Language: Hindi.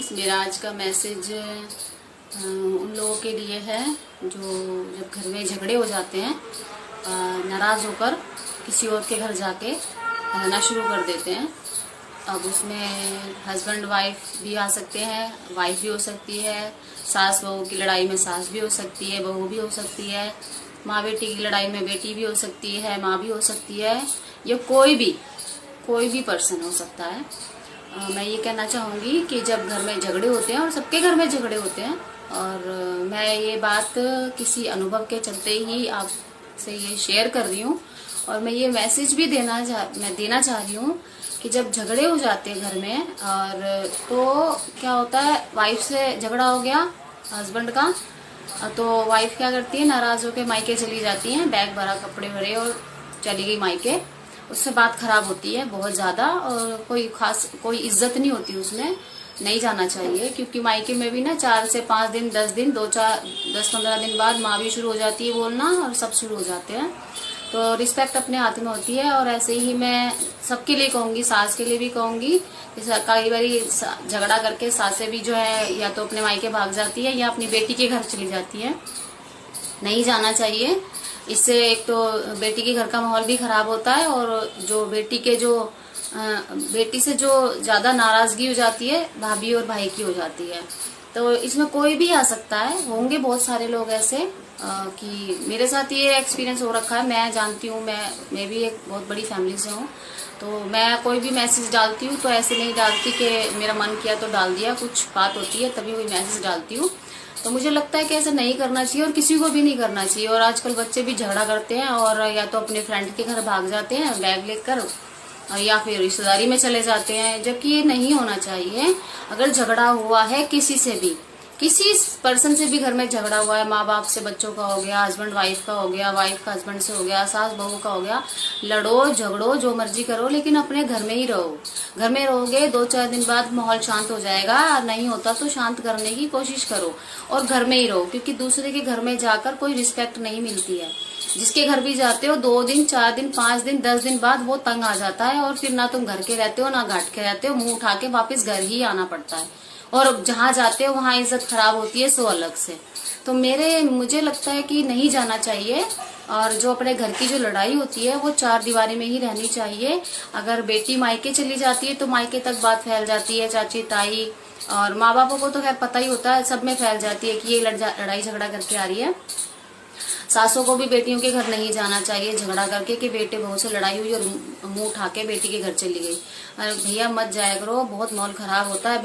फ्रेंड्स, मेरा आज का मैसेज उन लोगों के लिए है जो जब घर में झगड़े हो जाते हैं, नाराज होकर किसी और के घर जाके रहना शुरू कर देते हैं। अब उसमें हस्बैंड वाइफ भी आ सकते हैं, वाइफ भी हो सकती है, सास बहू की लड़ाई में सास भी हो सकती है, बहू भी हो सकती है, माँ बेटी की लड़ाई में बेटी भी हो सकती है, माँ भी हो सकती है, या कोई भी पर्सन हो सकता है। मैं ये कहना चाहूँगी कि जब घर में झगड़े होते हैं, और सबके घर में झगड़े होते हैं, और मैं ये बात किसी अनुभव के चलते ही आपसे ये शेयर कर रही हूँ, और मैं ये मैसेज भी देना चाह रही हूँ कि जब झगड़े हो जाते हैं घर में, और तो क्या होता है, वाइफ से झगड़ा हो गया हस्बैंड का, तो वाइफ क्या करती है, नाराज होकर मायके चली जाती है, बैग भरा कपड़े भरे और चली गई मायके। उससे बात खराब होती है बहुत ज्यादा, और कोई इज्जत नहीं होती उसमें। नहीं जाना चाहिए, क्योंकि मायके में भी ना 4 से 5 दिन, 10 दिन, 10-15 दिन बाद माँ भी शुरू हो जाती है बोलना, और सब शुरू हो जाते हैं। तो रिस्पेक्ट अपने हाथ में होती है। और ऐसे ही मैं सबके लिए कहूंगी, सास के लिए भी कहूंगी, कई बारी झगड़ा करके सासें भी जो है या तो अपने मायके भाग जाती है या अपनी बेटी के घर चली जाती है। नहीं जाना चाहिए। इससे एक तो बेटी के घर का माहौल भी खराब होता है, और जो बेटी से जो ज्यादा नाराजगी हो जाती है, भाभी और भाई की हो जाती है। तो इसमें कोई भी आ सकता है, होंगे बहुत सारे लोग ऐसे कि मेरे साथ ये एक्सपीरियंस हो रखा है। मैं जानती हूँ, मैं भी एक बहुत बड़ी फैमिली से हूँ, तो मैं कोई भी मैसेज डालती हूँ तो ऐसे नहीं डालती कि मेरा मन किया तो डाल दिया। कुछ बात होती है तभी कोई मैसेज डालती हूँ। तो मुझे लगता है कि ऐसा नहीं करना चाहिए, और किसी को भी नहीं करना चाहिए। और आजकल बच्चे भी झगड़ा करते हैं, और या तो अपने फ्रेंड के घर भाग जाते हैं बैग लेकर, या फिर रिश्तेदारी में चले जाते हैं, जबकि ये नहीं होना चाहिए। अगर झगड़ा हुआ है किसी से भी, किसी पर्सन से भी घर में झगड़ा हुआ है, माँ बाप से बच्चों का हो गया, हस्बैंड वाइफ का हो गया, वाइफ का हस्बैंड से हो गया, सास बहू का हो गया, लड़ो झगड़ो जो मर्जी करो, लेकिन अपने घर में ही रहो। घर में रहोगे 2-4 दिन बाद माहौल शांत हो जाएगा। नहीं होता तो शांत करने की कोशिश करो, और घर में ही रहो, क्योंकि दूसरे के घर में जाकर कोई रिस्पेक्ट नहीं मिलती है। जिसके घर भी जाते हो 2 दिन, 4 दिन, 5 दिन, 10 दिन बाद वो तंग आ जाता है, और फिर ना तुम घर के रहते हो ना घाट के रहते हो, मुंह उठा के वापस घर ही आना पड़ता है। और जहां जाते हो वहां इज्जत खराब होती है, सो अलग से। तो मुझे लगता है कि नहीं जाना चाहिए। और जो अपने घर की जो लड़ाई होती है वो 4 दीवारी में ही रहनी चाहिए। अगर बेटी मायके चली जाती है तो मायके तक बात फैल जाती है, चाची ताई और माँ बापों को तो खैर पता ही होता है, सब में फैल जाती है कि ये लड़ाई झगड़ा करके आ रही है। सासों को भी बेटियों के घर नहीं जाना चाहिए झगड़ा करके कि बेटे बहू से लड़ाई हुई और मुंह उठा के बेटी के घर चली गई। भैया मत जाया करो, बहुत माहौल खराब होता है।